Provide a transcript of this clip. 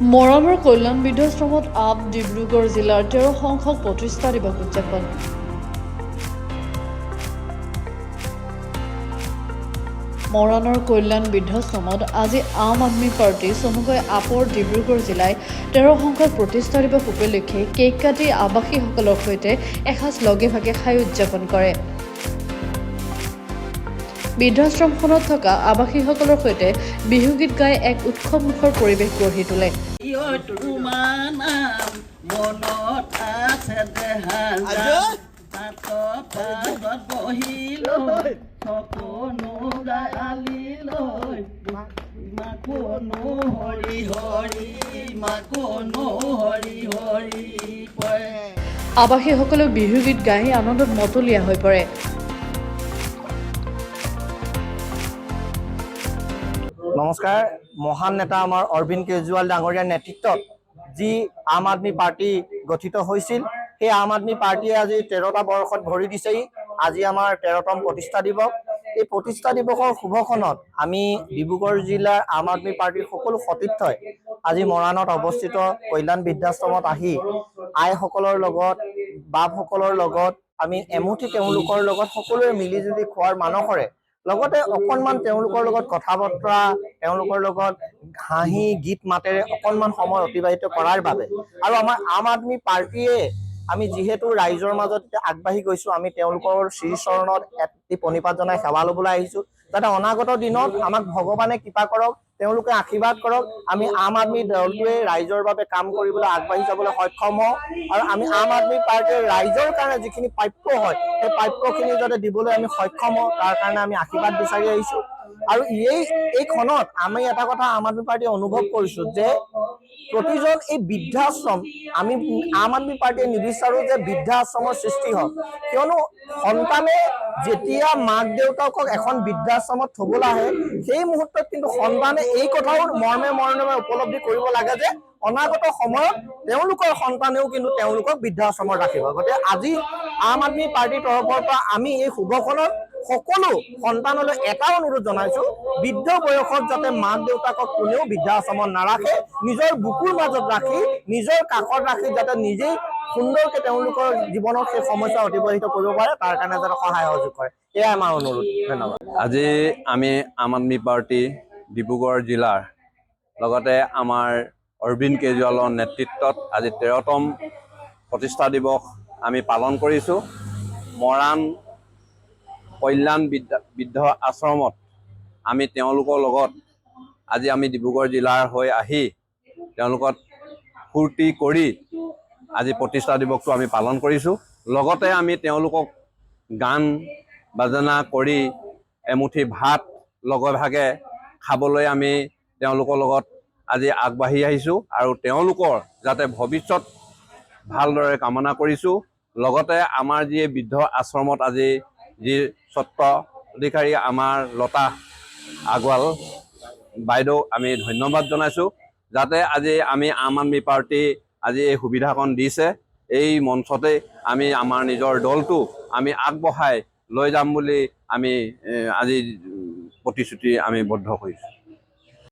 মৰাণৰ কল্যাণ বৃদ্ধাশ্ৰমত আপ ডিব্ৰুগড় জিলাৰ 13 সংখ্যক প্ৰতিষ্ঠা দিৱস উদযাপন। মৰাণৰ কল্যাণ বৃদ্ধাশ্ৰমত আজি আম আদমি পাৰ্টি চমুকৈ আপৰ ডিব্ৰুগড় জিলাই 13 সংখ্যক প্ৰতিষ্ঠা দিৱস উপলক্ষে কেক কাটি আৱাসীসকলৰ সৈতে এসাঁজ লগে ভাগে খাই উদযাপন কৰে। বৃদ্ধাশ্ৰমখনত থকা আৱাসীসকলৰ সৈতে বিহুগীত গাই এক উৎসৱমুখৰ পৰিৱেশ গঢ়ি তোলে। আৱাসীসকলেও বিহুগীত গাই আনন্দত মতলীয়া হৈ পৰে। নমস্কাৰ। মহান নেতা আমাৰ অৰবিন্দ কেজৰিৱাল ডাঙৰীয়াৰ নেতৃত্বত যি আম আদমি পাৰ্টি গঠিত হৈছিল, সেই আম আদমি পাৰ্টিয়ে আজি 13টা বৰ্ষত ভৰি দিছেহি। আজি আমাৰ 13তম প্ৰতিষ্ঠা দিৱস। এই প্ৰতিষ্ঠা দিৱসৰ শুভক্ষণত আমি ডিব্ৰুগড় জিলাৰ আম আদমি পাৰ্টিৰ সকলো সতীৰ্থই আজি মৰাণত অৱস্থিত কল্যাণ বৃদ্ধাশ্ৰমত আহি আইসকলৰ লগত, বাপসকলৰ লগত আমি এমুঠি তেওঁলোকৰ লগত সকলোৱে মিলিজুলি খোৱাৰ মানসৰে লগতে অকণমান তেওঁলোকৰ লগত কথা বতৰা, তেওঁলোকৰ লগত হাঁহি গীত মাতেৰে অকণমান সময় অতিবাহিত কৰাৰ বাবে আৰু আমাৰ আম আদমি পাৰ্টিয়ে আমি যিহেতু ৰাইজৰ মাজত আগবাঢ়ি গৈছোঁ, আমি তেওঁলোকৰ শ্ৰীচৰণত এটি প্ৰণিপাত জনাই সেৱা ল'বলৈ আহিছোঁ, যাতে অনাগত দিনত আমাক ভগৱানে কৃপা কৰক, তেওঁলোকে আশীৰ্বাদ কৰক, আমি আম আদমি দলটোৱে ৰাইজৰ বাবে কাম কৰিবলৈ আগবাঢ়ি যাবলৈ সক্ষম হওঁ আৰু আমি আম আদমি পাৰ্টিৰ ৰাইজৰ কাৰণে যিখিনি প্ৰাপ্য হয় সেই প্ৰাপ্যখিনি যাতে দিবলৈ আমি সক্ষম হওঁ, তাৰ কাৰণে আমি আশীৰ্বাদ বিচাৰি আহিছোঁ। আৰু এই ক্ষণত আমি এটা কথা আম আদমি পাৰ্টিয়ে অনুভৱ কৰিছোঁ যে প্ৰতিজন এই বৃদ্ধাশ্ৰম, আমি আম আদমি পাৰ্টিয়ে নিবিচাৰোঁ যে বৃদ্ধাশ্ৰমৰ সৃষ্টি হওক, কিয়নো সন্তানে যেতিয়া মাক দেউতাকক এখন বৃদ্ধাশ্ৰমত থবলৈ আহে সেই মুহূৰ্তত কিন্তু সন্তানে এই কথাও মৰ্মে মৰ্মে উপলব্ধি কৰিব লাগে যে অনাগত সময়ত তেওঁলোকৰ সন্তানেও কিন্তু তেওঁলোকক বৃদ্ধাশ্ৰমত ৰাখিব। গতিকে আজি আম আদমি পাৰ্টিৰ তৰফৰ পৰা আমি এই শুভক্ষণত সকলো সন্তানলৈ এটা অনুৰোধ জনাইছোঁ, বৃদ্ধ বয়সত যাতে মাক দেউতাকক কোনেও বৃদ্ধাশ্ৰমত নাৰাখে, নিজৰ বুকুৰ মাজত ৰাখি, নিজৰ কাষত ৰাখি যাতে নিজেই সুন্দৰকৈ তেওঁলোকৰ জীৱনত সেই সমস্যা অতিবাহিত কৰিব পাৰে, তাৰ কাৰণে যাতে সহায় সহযোগ কৰে, এয়াই আমাৰ অনুৰোধ। ধন্যবাদ। আজি আমি আম আদমি পাৰ্টি ডিব্ৰুগড় জিলাৰ লগতে আমাৰ অৰবিন্দ কেজৰিৱালৰ নেতৃত্বত আজি 13তম প্ৰতিষ্ঠা দিৱস আমি পালন কৰিছোঁ। মৰাণ কল্যাণ বৃদ্ধ আশ্ৰমত আমি তেওঁলোকৰ লগত আজি আমি ডিব্ৰুগড় জিলাৰ হৈ আহি তেওঁলোকত ফূৰ্তি কৰি আজি প্ৰতিষ্ঠা দিৱসটো আমি পালন কৰিছোঁ। লগতে আমি তেওঁলোকক গান বাজনা কৰি এমুঠি ভাত লগে ভাগে খাবলৈ আমি তেওঁলোকৰ লগত আজি আগবাঢ়ি আহিছোঁ আৰু তেওঁলোকৰ যাতে ভৱিষ্যত ভালদৰে কামনা কৰিছোঁ। লগতে আমাৰ যি বৃদ্ধ আশ্ৰমত আজি যি স্বত্ব অধিকাৰী আমাৰ লতা আগৱাল বাইদেউ আমি ধন্যবাদ জনাইছোঁ, যাতে আজি আমি আম আদমি পাৰ্টি আজি এই সুবিধাকণ দিছে। এই মঞ্চতে আমি আমাৰ নিজৰ দলটো আমি আগবঢ়াই লৈ যাম বুলি আমি আজি প্ৰতিশ্ৰুতি আমি বদ্ধ কৰিছোঁ।